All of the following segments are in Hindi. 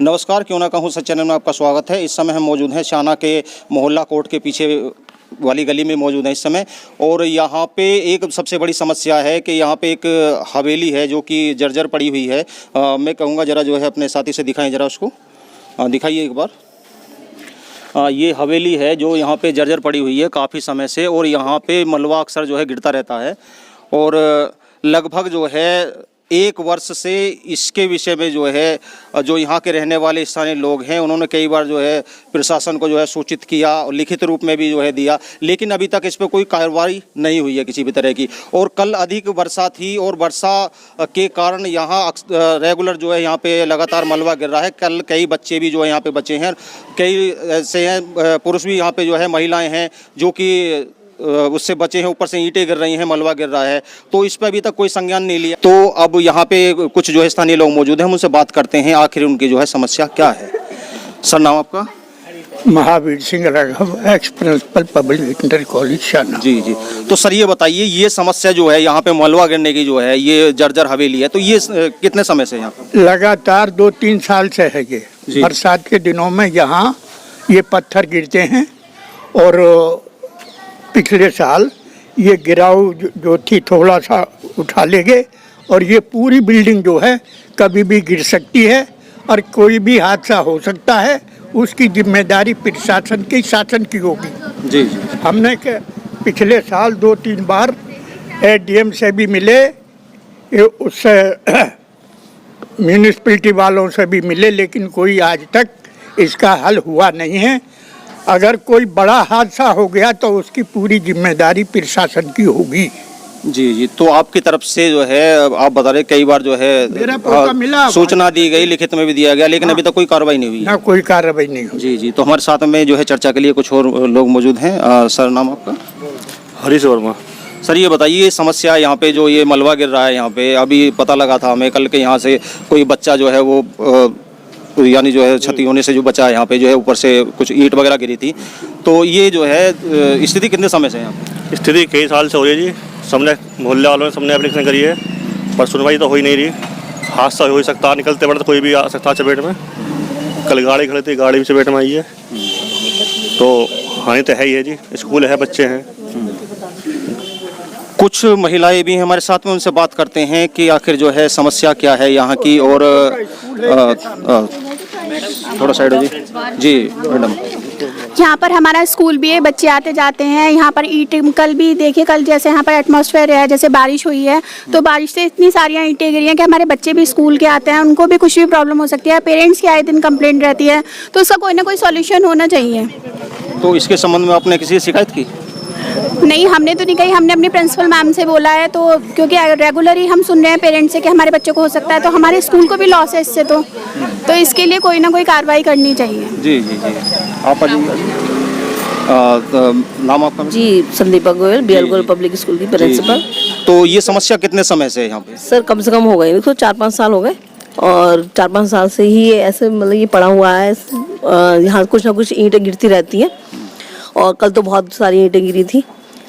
नमस्कार, क्यों ना कहूँ सच चैनल में आपका स्वागत है। इस समय हम मौजूद हैं शाना के मोहल्ला कोर्ट के पीछे वाली गली में मौजूद हैं इस समय। और यहाँ पे एक सबसे बड़ी समस्या है कि यहाँ पे एक हवेली है जो कि जर्जर पड़ी हुई है। मैं कहूँगा ज़रा जो है अपने साथी से दिखाएं, ज़रा उसको दिखाइए एक बार। ये हवेली है जो यहाँ पे जर्जर पड़ी हुई है काफ़ी समय से, और यहाँ पे मलबा अक्सर जो है गिरता रहता है। और लगभग जो है 1 वर्ष से इसके विषय में जो है जो यहाँ के रहने वाले स्थानीय लोग हैं उन्होंने कई बार जो है प्रशासन को जो है सूचित किया और लिखित रूप में भी जो है दिया, लेकिन अभी तक इस पर कोई कार्रवाई नहीं हुई है किसी भी तरह की। और कल अधिक वर्षा थी और वर्षा के कारण यहाँ रेगुलर जो है यहाँ पे लगातार मलबा गिर रहा है। कल कई बच्चे भी जो है यहाँ पे बचे हैं, कई ऐसे हैं पुरुष भी यहाँ पे जो है महिलाएँ हैं जो कि उससे बचे हैं। ऊपर से ईंटें गिर रही हैं, मलबा गिर रहा है, तो इस पर अभी तक कोई संज्ञान नहीं लिया। तो अब यहाँ पे कुछ जो है स्थानीय लोग मौजूद हैं, हम उनसे बात करते हैं आखिर उनकी जो है समस्या क्या है। सर, नाम आपका? Mahavir Singh Raghav, ex principal public inter college Shana. जी जी। तो सर ये बताइए, ये समस्या जो है यहाँ पे मलबा गिरने की जो है, ये जर्जर हवेली है, तो ये कितने समय से यहाँ पे? लगातार 2-3 साल से है ये। बरसात के दिनों में यहाँ ये पत्थर गिरते हैं और पिछले साल ये गिराव जो थी थोड़ा सा उठा ले गए, और ये पूरी बिल्डिंग जो है कभी भी गिर सकती है और कोई भी हादसा हो सकता है। उसकी जिम्मेदारी प्रशासन की, शासन की होगी। जी हमने पिछले साल 2-3 बार एडीएम से भी मिले, उससे म्यूनिसिपैलिटी वालों से भी मिले, लेकिन कोई आज तक इसका हल हुआ नहीं है। अगर कोई बड़ा हादसा हो गया तो उसकी पूरी जिम्मेदारी प्रशासन की होगी। जी जी। तो आपकी तरफ से जो है आप बता रहे कई बार जो है मिला, सूचना दी गई, लिखित में भी दिया गया, लेकिन अभी तक कोई कार्रवाई नहीं हुई। ना कोई कार्रवाई नहीं हुई। जी जी। तो हमारे साथ में जो है चर्चा के लिए कुछ और लोग मौजूद हैं। सर, नाम आपका? हरीश वर्मा। सर ये बताइए, समस्या यहाँ पे जो ये मलबा गिर रहा है यहाँ पे, अभी पता लगा था हमें कल के यहाँ से कोई बच्चा जो है वो यानी जो है क्षति होने से जो बचा है यहाँ पे, जो है ऊपर से कुछ ईंट वगैरह गिरी थी। तो ये जो है स्थिति कितने समय से है यहाँ पे? स्थिति कई साल से हो रही है जी। सबने मोहल्ले वालों ने सबने एप्लीकेशन करी है, पर सुनवाई तो हो ही नहीं रही। हादसा हो ही सकता, निकलते बढ़ते कोई भी आ सकता चपेट में। कल गाड़ी खड़ी थी, गाड़ी भी चपेट में आई है, तो हानि तो है ही है जी। स्कूल है, बच्चे हैं। कुछ महिलाएं भी हैं हमारे साथ में, उनसे बात करते हैं कि आखिर जो है समस्या क्या है यहाँ की। और थोड़ा साइड हो जी मैडम। यहाँ पर हमारा स्कूल भी है, बच्चे आते जाते हैं। यहाँ पर ईंटें कल भी देखिए, कल जैसे यहाँ पर एटमॉस्फेयर है, जैसे बारिश हुई है तो बारिश से इतनी सारी ईंटें गिरी हैं कि हमारे बच्चे भी स्कूल के आते हैं, उनको भी कुछ भी प्रॉब्लम हो सकती है। पेरेंट्स की आए दिन कंप्लेंट रहती है, तो उसका कोई ना कोई सॉल्यूशन होना चाहिए। तो इसके संबंध में आपने किसी से शिकायत की? नहीं, हमने तो नहीं कही। हमने अपनी प्रिंसिपल मैम से बोला है, तो क्योंकि रेगुलरली हम सुन रहे हैं पेरेंट्स से कि हमारे बच्चों को हो सकता है, तो हमारे स्कूल को भी लॉस है इससे। तो इसके लिए कोई ना कोई कार्रवाई करनी चाहिए। जी जी जी। आप नाम आपका? जी, Sandeepa Goyal, BR Goyal public school की प्रिंसिपल। तो ये समस्या कितने समय से है यहाँ पे? सर कम से कम हो गए, देखो 4-5 साल हो गए, और 4-5 साल से ही ऐसे मतलब ये पड़ा हुआ है। यहाँ कुछ ना कुछ ईंटें गिरती रहती हैं, और कल तो बहुत सारी ईंटें गिरी थी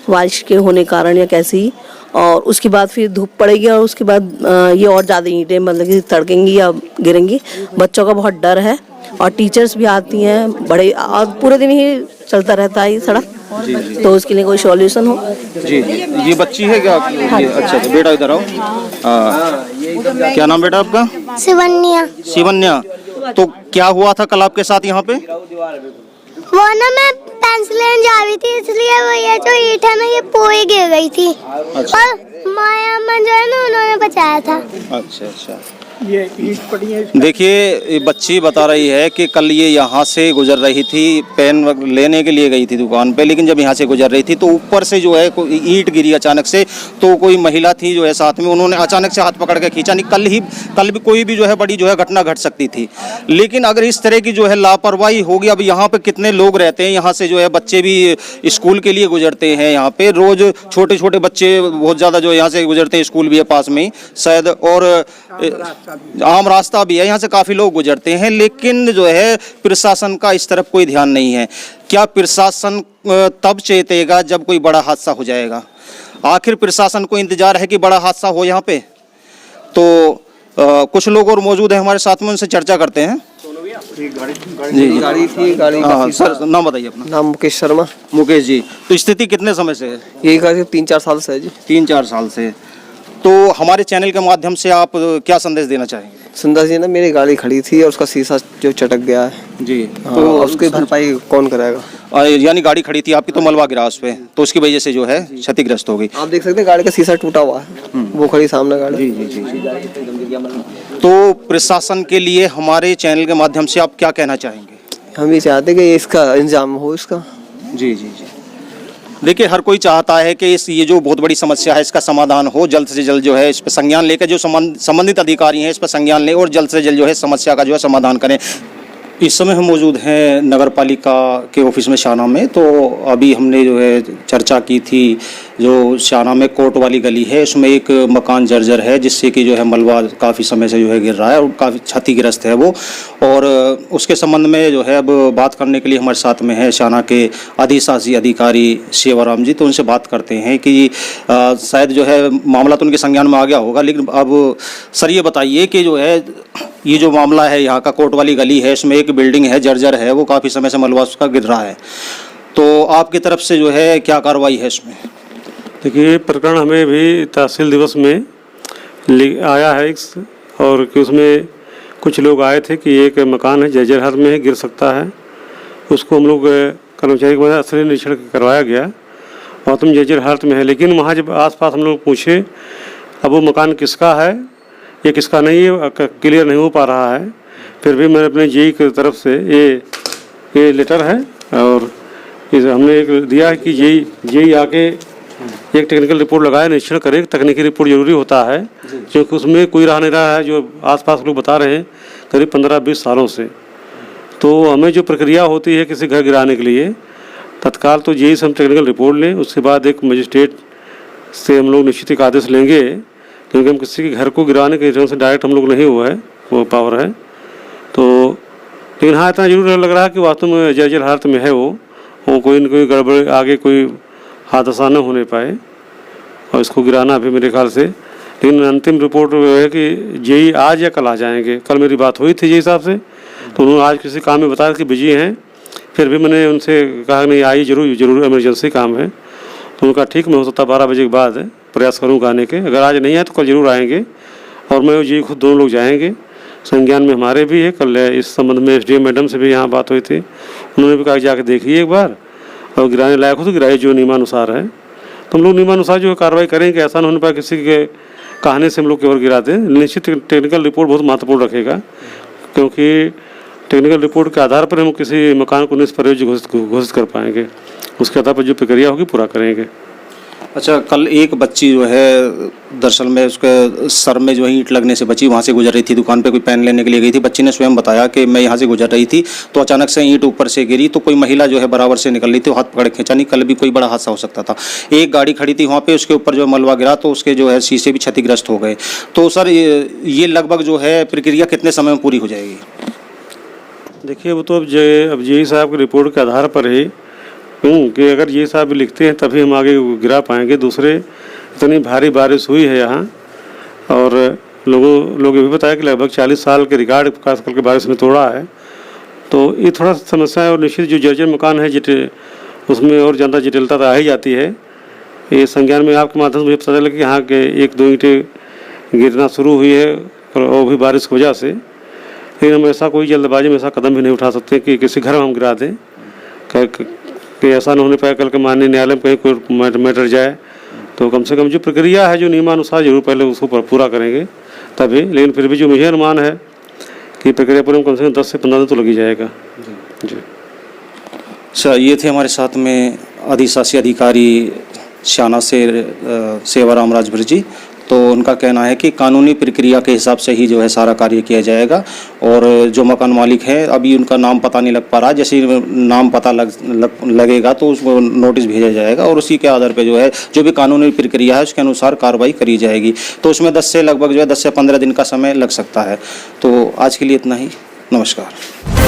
बारिश के होने कारण या कैसे ही। और उसके बाद फिर धूप पड़ेगी और उसके बाद ये और ज़्यादा ईंटें मतलब कि तड़केंगी या गिरेंगी। बच्चों का बहुत डर है, और टीचर्स भी आती हैं बड़े, और पूरे दिन ही चलता रहता है ये सड़क। तो उसके लिए कोई सॉल्यूशन हो। जी जी। ये बच्ची है क्या? हाँ। अच्छा तो बेटा इधर आओ। क्या नाम बेटा आपका? शिवन्या। शिवन्या। तो क्या हुआ था कल आपके साथ यहाँ पे? वो ना मैं पेंसिल लेने जा रही थी, इसलिए वो ये जो ईंट है ना ये पोई गिर गई थी। अच्छा। और माया अम्मा जो है ना उन्होंने बचाया था। अच्छा अच्छा। ये ईंट पड़ी है। देखिए बच्ची बता रही है कि कल ये यहाँ से गुजर रही थी, पेन लेने के लिए गई थी दुकान पे, लेकिन जब यहाँ से गुजर रही थी तो ऊपर से जो है ईंट गिरी अचानक से। तो कोई महिला थी जो है साथ में, उन्होंने अचानक से हाथ पकड़ के खींचा। नहीं, कल भी कोई भी जो है बड़ी जो है घटना घट सकती थी, लेकिन अगर इस तरह की जो है लापरवाही होगी। अब यहाँ पे कितने लोग रहते हैं, यहाँ से जो है बच्चे भी स्कूल के लिए गुजरते हैं। यहाँ पे रोज छोटे छोटे बच्चे बहुत ज़्यादा जो यहाँ से गुजरते हैं, स्कूल भी है पास में ही शायद, और आम रास्ता भी है, यहाँ से काफ़ी लोग गुजरते हैं, लेकिन जो है प्रशासन का इस तरफ कोई ध्यान नहीं है। क्या प्रशासन तब चेतेगा जब कोई बड़ा हादसा हो जाएगा? आखिर प्रशासन को इंतजार है कि बड़ा हादसा हो यहाँ पे। तो कुछ लोग और मौजूद हैं हमारे साथ में, उनसे चर्चा करते हैं। जी जी गाड़ी थी, गाड़ी का हाँ शीशा- सर, नाम बताइए अपना। नाम मुकेश शर्मा। मुकेश जी, तो स्थिति कितने समय से है? यही करीब 3-4 साल से है जी। 3-4 साल से। तो हमारे चैनल के माध्यम से आप क्या संदेश देना चाहेंगे? सुंदर जी, ना मेरी गाड़ी खड़ी थी और उसका शीशा जो चटक गया है, जी, तो उसकी भरपाई कौन कराएगा? यानी गाड़ी खड़ी थी आपकी, तो मलबा गिरा उस पे, तो उसकी वजह से जो है क्षतिग्रस्त हो गई। आप देख सकते हैं गाड़ी का शीशा टूटा हुआ है, वो खड़ी सामने गाड़ी। जी जी जी। तो प्रशासन के लिए हमारे चैनल के माध्यम से आप क्या कहना चाहेंगे? हम ये चाहते हैं कि इसका इंतजाम हो इसका। जी जी जी। देखिए, हर कोई चाहता है कि ये जो बहुत बड़ी समस्या है इसका समाधान हो, जल्द से जल्द जो है इस पर संज्ञान लेकर जो संबंधित अधिकारी हैं इस पर संज्ञान लें और जल्द से जल्द जो है समस्या का जो है समाधान करें। इस समय हम मौजूद हैं नगर पालिका के ऑफिस में शाना में। तो अभी हमने जो है चर्चा की थी, जो शाना में कोर्ट वाली गली है उसमें एक मकान जर्जर है जिससे कि जो है मलबा काफ़ी समय से जो है गिर रहा है और काफ़ी क्षतिग्रस्त है वो। और उसके संबंध में जो है अब बात करने के लिए हमारे साथ में है शाना के अधिशासी अधिकारी सेवाराम जी। तो उनसे बात करते हैं कि शायद जो है मामला तो उनके संज्ञान में आ गया होगा, लेकिन अब सर ये बताइए कि जो है ये जो मामला है यहाँ का कोर्ट वाली गली है, इसमें एक बिल्डिंग है जर्जर है, वो काफ़ी समय से मलबा उसका गिर रहा है, तो आपकी तरफ से जो है क्या कार्रवाई है इसमें? देखिए, प्रकरण हमें भी तहसील दिवस में आया है और कि उसमें कुछ लोग आए थे कि एक मकान है जर्जर हालत में है, गिर सकता है। उसको हम लोग कर्मचारी के असली निरीक्षण करवाया गया और तुम जर्जर हालत में है। लेकिन वहाँ जब आसपास हम लोग पूछे अब वो मकान किसका है, ये किसका नहीं है, क्लियर नहीं हो पा रहा है। फिर भी मैंने अपने जेई की तरफ से ये लेटर है और हमने एक दिया है कि जेई आके एक टेक्निकल रिपोर्ट लगाए, निरीक्षण करे। तकनीकी रिपोर्ट जरूरी होता है क्योंकि उसमें कोई रहा नहीं रहा है, जो आसपास लोग बता रहे हैं करीब 15-20 सालों से। तो हमें जो प्रक्रिया होती है किसी घर गिराने के लिए, तत्काल तो जेई से हम टेक्निकल रिपोर्ट लें, उसके बाद एक मजिस्ट्रेट से हम लोग निश्चित एक आदेश लेंगे, क्योंकि हम किसी के घर को गिराने के ढंग से डायरेक्ट हम लोग नहीं हुआ है, वो पावर है। तो लेकिन हाँ, इतना जरूर लग रहा है कि वास्तव में जर्जर हालत में है वो कोई न कोई गड़बड़ आगे कोई हादसा न होने पाए और इसको गिराना भी मेरे ख्याल से। लेकिन अंतिम रिपोर्ट है कि जेई आज या कल आ जाएंगे। कल मेरी बात हुई थी जेई साहब से, तो उन्होंने आज किसी काम में बताया कि बिजी हैं। फिर भी मैंने उनसे कहा नहीं, आई जरूर इमरजेंसी काम है। तो उनका ठीक, मैं हो सकता 12 बजे के बाद प्रयास करूँगा आने के। अगर आज नहीं आए तो कल जरूर आएंगे और मैं और जी खुद दोनों लोग जाएंगे। संज्ञान में हमारे भी है। कल इस संबंध में एसडीएम मैडम से भी यहाँ बात हुई थी, उन्होंने भी कहा जाके देखिए एक बार, और गिराने लायक हो तो गिराइए जो नियमानुसार है। तो हम लोग नियमानुसार जो कार्रवाई करेंगे, ऐसा न होने पाए किसी के कहने से हम लोग केवल गिरा दें। निश्चित टेक्निकल रिपोर्ट बहुत महत्वपूर्ण रखेगा, क्योंकि टेक्निकल रिपोर्ट के आधार पर हम किसी मकान को निष्प्रयोज्य घोषित कर पाएंगे। उसके आधार पर जो प्रक्रिया होगी पूरा करेंगे। अच्छा, कल एक बच्ची जो है दरअसल में उसके सर में जो है ईंट लगने से बची, वहाँ से गुजर रही थी, दुकान पे कोई पेन लेने के लिए गई थी। बच्ची ने स्वयं बताया कि मैं यहाँ से गुजर रही थी तो अचानक से ईंट ऊपर से गिरी, तो कोई महिला जो है बराबर से निकल रही थी, हाथ पकड़ खींचा नहीं। कल भी कोई बड़ा हादसा हो सकता था। एक गाड़ी खड़ी थी वहाँ पे, उसके ऊपर जो मलबा गिरा तो उसके जो है शीशे भी क्षतिग्रस्त हो गए। तो सर ये लगभग जो है प्रक्रिया कितने समय में पूरी हो जाएगी? देखिए, वो तो अब जेई साहब की रिपोर्ट के आधार पर ही कि अगर ये साहब लिखते हैं तभी हम आगे गिरा पाएंगे। दूसरे, इतनी भारी बारिश हुई है यहाँ और लोग ये भी बताया कि लगभग 40 साल के रिकॉर्ड खासकर के बारिश में तोड़ा है। तो ये थोड़ा समस्या है और निश्चित जो जर्जर मकान है उसमें और ज़्यादा जटिलता तो आ ही जाती है। ये संज्ञान में आपके माध्यम से मुझे पता चला कि यहाँ के 1-2 ईंटें गिरना शुरू हुई है और वो भी बारिश की वजह से। लेकिन हम ऐसा कोई जल्दबाजी में ऐसा कदम भी नहीं उठा सकते कि किसी घर में हम गिरा दें, कि ऐसा न होने पाए कल के माननीय न्यायालय में कहीं कोई मैटर जाए। तो कम से कम जो प्रक्रिया है जो नियमानुसार जरूर पहले उसको पूरा करेंगे तभी। लेकिन फिर भी जो मुझे अनुमान है कि प्रक्रिया पर कम से कम 10 से 15 दिन तो लग ही जाएगा जी। अच्छा, ये थे हमारे साथ में अधिशासी अधिकारी शाना से सेवाराम राजभर जी। तो उनका कहना है कि कानूनी प्रक्रिया के हिसाब से ही जो है सारा कार्य किया जाएगा और जो मकान मालिक है अभी उनका नाम पता नहीं लग पा रहा, जैसे नाम पता लगेगा तो उसको नोटिस भेजा जाएगा और उसी के आधार पे जो है जो भी कानूनी प्रक्रिया है उसके अनुसार कार्रवाई करी जाएगी। तो उसमें 10 से लगभग जो है 10 से 15 दिन का समय लग सकता है। तो आज के लिए इतना ही। नमस्कार।